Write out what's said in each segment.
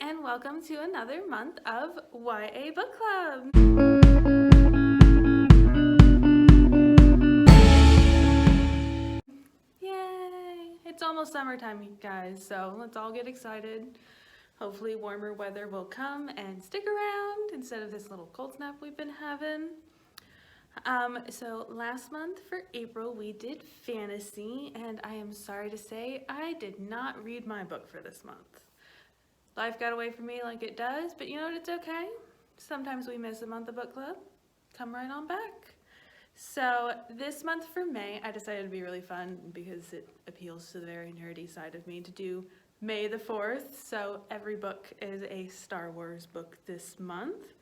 and welcome to another month of YA Book Club. Yay! It's almost summertime, you guys, so let's all get excited. Hopefully warmer weather will come and stick around instead of this little cold snap we've been having. So last month for April we did fantasy, and I am sorry to say I did not read my book for this month. Life got away from me like it does, but you know what, it's okay. Sometimes we miss a month of book club. Come right on back. So this month for May, I decided it'd be really fun because it appeals to the very nerdy side of me to do May the 4th. So every book is a Star Wars book this month.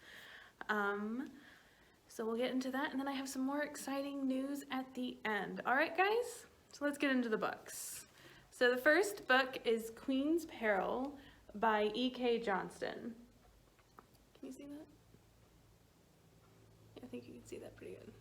So we'll get into that, and then I have some more exciting news at the end. All right, guys? So let's get into the books. So the first book is Queen's Peril by E.K. Johnston. Can you see that? Yeah, I think you can see that pretty good.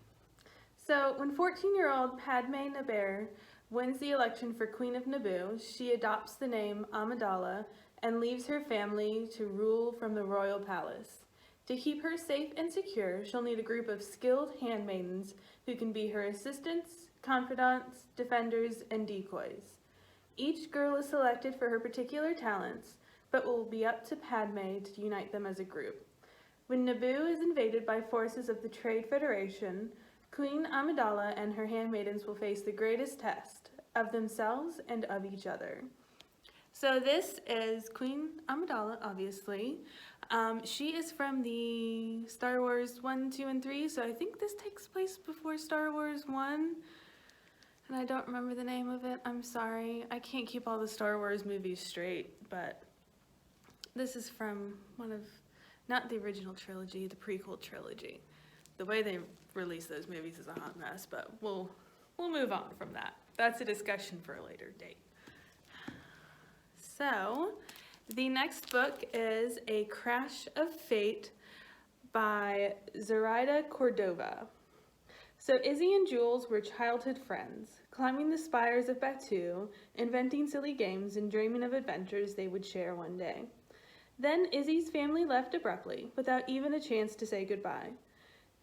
So when 14-year-old Padmé Naber wins the election for Queen of Naboo, she adopts the name Amidala and leaves her family to rule from the royal palace. To keep her safe and secure, she'll need a group of skilled handmaidens who can be her assistants, confidants, defenders, and decoys. Each girl is selected for her particular talents, but will be up to Padmé to unite them as a group. When Naboo is invaded by forces of the Trade Federation, Queen Amidala and her handmaidens will face the greatest test of themselves and of each other. So this is Queen Amidala, obviously. She is from the Star Wars 1, 2, and 3, so I think this takes place before Star Wars 1. And I don't remember the name of it. I'm sorry. I can't keep all the Star Wars movies straight, but this is from one of, not the original trilogy, the prequel trilogy. The way they release those movies is a hot mess, but we'll move on from that. That's a discussion for a later date. So, the next book is A Crash of Fate by Zoraida Cordova. So Izzy and Jules were childhood friends, climbing the spires of Batuu, inventing silly games and dreaming of adventures they would share one day. Then Izzy's family left abruptly, without even a chance to say goodbye.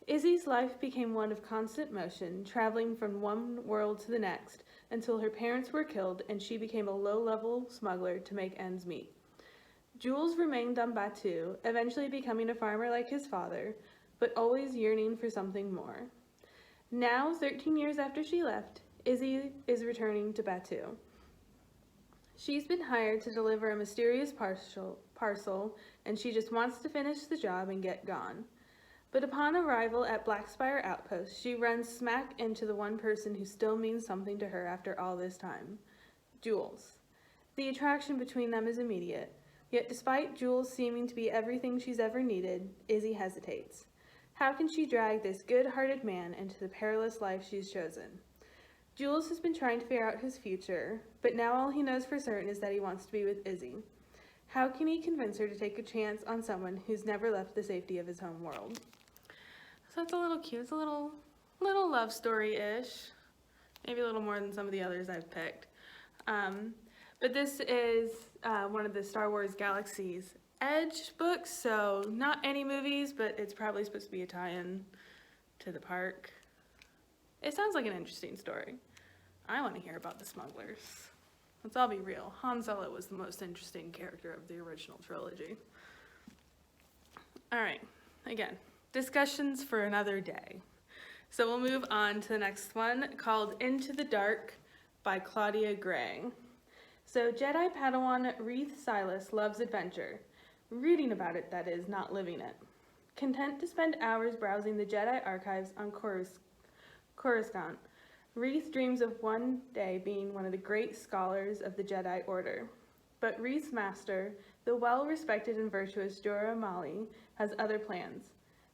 Izzy's life became one of constant motion, traveling from one world to the next, until her parents were killed and she became a low-level smuggler to make ends meet. Jules remained on Batuu, eventually becoming a farmer like his father, but always yearning for something more. Now, 13 years after she left, Izzy is returning to Batuu. She's been hired to deliver a mysterious parcel, and she just wants to finish the job and get gone. But upon arrival at Blackspire Outpost, she runs smack into the one person who still means something to her after all this time, Jules. The attraction between them is immediate, yet despite Jules seeming to be everything she's ever needed, Izzy hesitates. How can she drag this good-hearted man into the perilous life she's chosen? Jules has been trying to figure out his future, but now all he knows for certain is that he wants to be with Izzy. How can he convince her to take a chance on someone who's never left the safety of his home world? So it's a little cute. It's a little love story-ish. Maybe a little more than some of the others I've picked. But this is one of the Star Wars Galaxy's Edge books, so not any movies, but it's probably supposed to be a tie-in to the park. It sounds like an interesting story. I want to hear about the smugglers. Let's all be real. Han Solo was the most interesting character of the original trilogy. All right, again, discussions for another day. So we'll move on to the next one, called Into the Dark by Claudia Gray. So Jedi Padawan Reath Silas loves adventure. Reading about it, that is, not living it. Content to spend hours browsing the Jedi archives on Coruscant, Reath dreams of one day being one of the great scholars of the Jedi Order. But Reath's master, the well-respected and virtuous Jorah Mali, has other plans.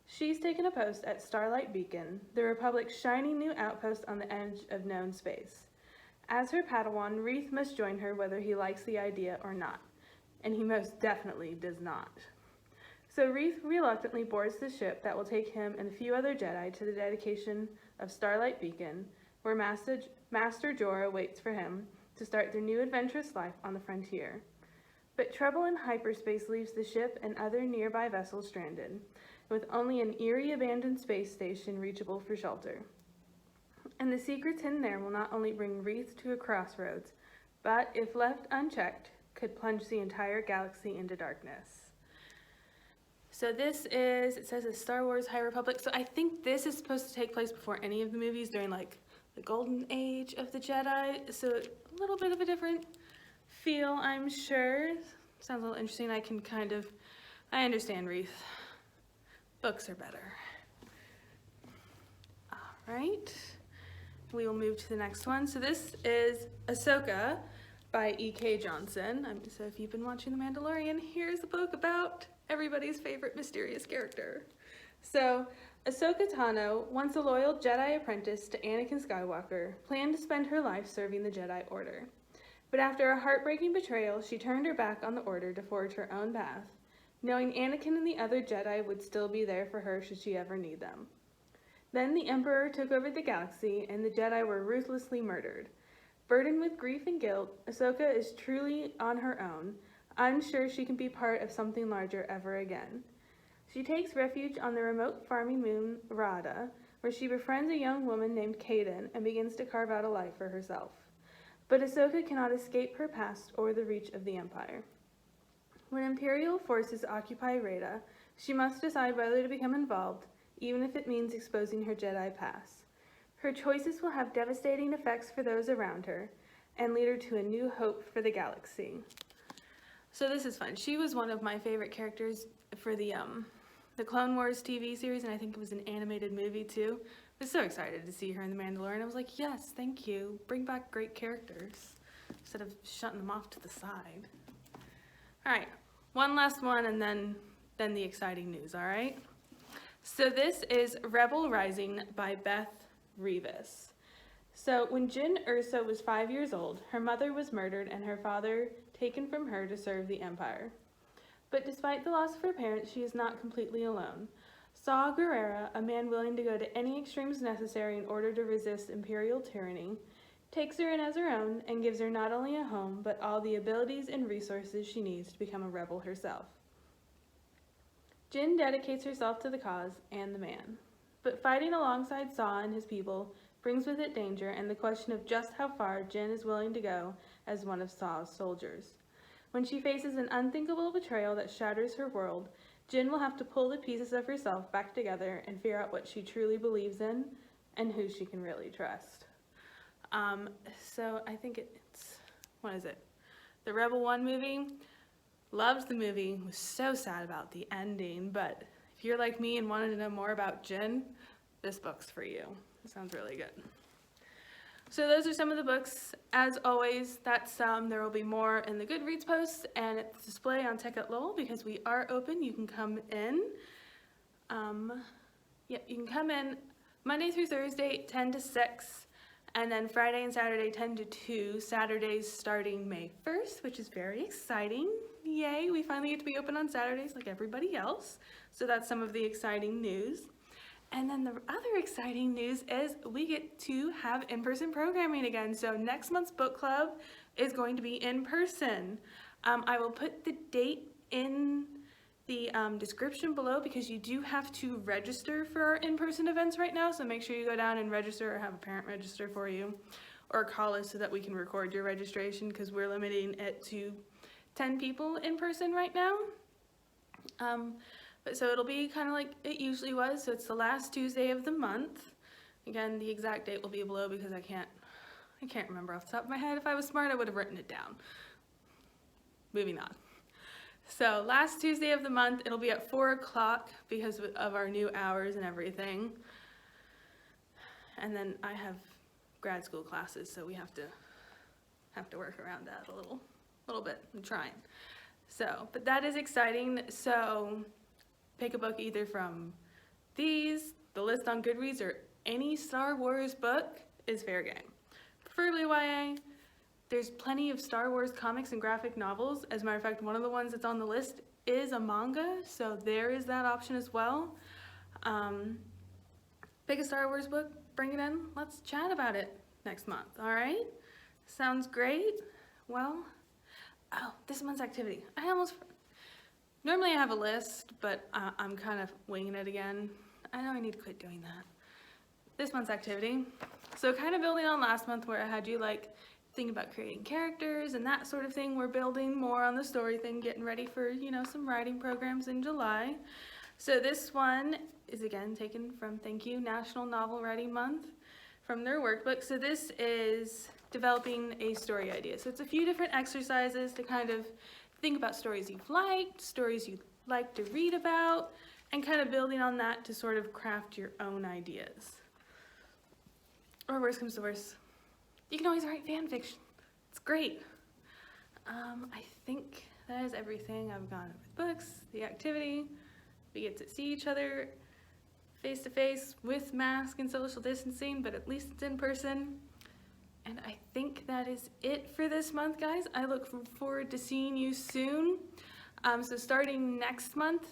She's taken a post at Starlight Beacon, the Republic's shining new outpost on the edge of known space. As her Padawan, Reath must join her whether he likes the idea or not. And he most definitely does not. So Reath reluctantly boards the ship that will take him and a few other Jedi to the dedication of Starlight Beacon, where Master Jorah waits for him to start their new adventurous life on the frontier. But trouble in hyperspace leaves the ship and other nearby vessels stranded, with only an eerie abandoned space station reachable for shelter. And the secrets hidden there will not only bring Wreath to a crossroads, but, if left unchecked, could plunge the entire galaxy into darkness. So this is, it says a Star Wars High Republic, so I think this is supposed to take place before any of the movies during like the golden age of the Jedi, so a little bit of a different feel, I'm sure. Sounds a little interesting. I understand Wreath. Books are better. All right, we will move to the next one. So this is Ahsoka by E.K. Johnson. So if you've been watching The Mandalorian, here's a book about everybody's favorite mysterious character. So Ahsoka Tano, once a loyal Jedi apprentice to Anakin Skywalker, planned to spend her life serving the Jedi Order. But after a heartbreaking betrayal, she turned her back on the Order to forge her own path, knowing Anakin and the other Jedi would still be there for her should she ever need them. Then the Emperor took over the galaxy, and the Jedi were ruthlessly murdered. Burdened with grief and guilt, Ahsoka is truly on her own, unsure she can be part of something larger ever again. She takes refuge on the remote farming moon Rada, where she befriends a young woman named Kaden and begins to carve out a life for herself. But Ahsoka cannot escape her past or the reach of the Empire. When Imperial forces occupy Rada, she must decide whether to become involved, even if it means exposing her Jedi past. Her choices will have devastating effects for those around her, and lead her to a new hope for the galaxy. So this is fun. She was one of my favorite characters for the Clone Wars TV series, and I think it was an animated movie too. I was so excited to see her in The Mandalorian. I was like, yes, thank you. Bring back great characters instead of shutting them off to the side. All right, one last one, and then the exciting news, all right? So this is Rebel Rising by Beth Revis. So when Jyn Erso was 5 years old, her mother was murdered and her father taken from her to serve the Empire. But despite the loss of her parents, she is not completely alone. Saw Gerrera, a man willing to go to any extremes necessary in order to resist Imperial tyranny, takes her in as her own and gives her not only a home, but all the abilities and resources she needs to become a rebel herself. Jyn dedicates herself to the cause and the man. But fighting alongside Saw and his people brings with it danger and the question of just how far Jyn is willing to go as one of Saw's soldiers. When she faces an unthinkable betrayal that shatters her world, Jyn will have to pull the pieces of herself back together and figure out what she truly believes in and who she can really trust. So I think it's, what is it? The Rebel One movie. Loved the movie, was so sad about the ending, but if you're like me and wanted to know more about Jyn, this book's for you. It sounds really good. So those are some of the books. As always, there will be more in the Goodreads posts and at the display on Tech at Lowell because we are open. You can come in. You can come in Monday through Thursday, 10 to 6, and then Friday and Saturday, 10 to 2. Saturdays starting May 1st, which is very exciting. Yay, we finally get to be open on Saturdays like everybody else. So that's some of the exciting news. And then the other exciting news is we get to have in-person programming again. So next month's book club is going to be in person. I will put the date in the description below because you do have to register for our in-person events right now. So make sure you go down and register or have a parent register for you or call us so that we can record your registration because we're limiting it to 10 people in person right now. But so it'll be kind of like it usually was. So it's the last Tuesday of the month. Again, the exact date will be below because I can't remember off the top of my head. If I was smart, I would have written it down. Moving on. So last Tuesday of the month, it'll be at 4 o'clock because of our new hours and everything. And then I have grad school classes, so we have to work around that a little bit. I'm trying. So, but that is exciting. So pick a book either from these, the list on Goodreads, or any Star Wars book is fair game. Preferably YA. There's plenty of Star Wars comics and graphic novels. As a matter of fact, one of the ones that's on the list is a manga, so there is that option as well. Pick a Star Wars book, bring it in, let's chat about it next month, all right? Sounds great. Well, Oh, this month's activity. Normally I have a list, but I'm kind of winging it again. I know I need to quit doing that. This month's activity. So kind of building on last month where I had you like think about creating characters and that sort of thing. We're building more on the story thing, getting ready for, you know, some writing programs in July. So this one is again taken from Thank You National Novel Writing Month from their workbook. So this is developing a story idea. So it's a few different exercises to kind of think about stories you've liked, stories you'd like to read about, and kind of building on that to sort of craft your own ideas. Or worst comes to worst, you can always write fan fiction. It's great. I think that is everything. I've gone over the books, the activity. We get to see each other face to face with mask and social distancing, but at least it's in person. And I think that is it for this month, guys. I look forward to seeing you soon. So starting next month,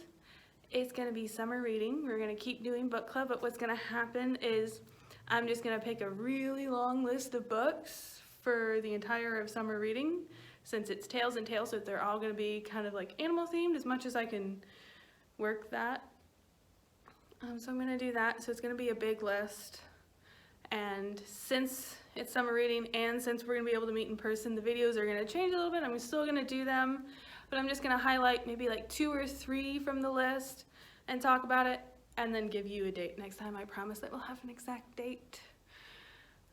it's gonna be summer reading. We're gonna keep doing book club, but what's gonna happen is I'm just gonna pick a really long list of books for the entire of summer reading, since it's Tales and Tales, so they're all gonna be kind of like animal themed as much as I can work that. So I'm gonna do that, so it's gonna be a big list. And since it's summer reading and since we're gonna be able to meet in person, the videos are gonna change a little bit. I'm still gonna do them, but I'm just gonna highlight maybe like 2 or 3 from the list and talk about it, and then give you a date next time. I promise that we'll have an exact date.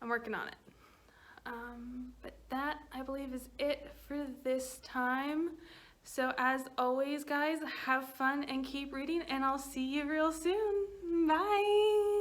I'm working on it. But that, I believe, is it for this time. So as always, guys, have fun and keep reading, and I'll see you real soon. Bye.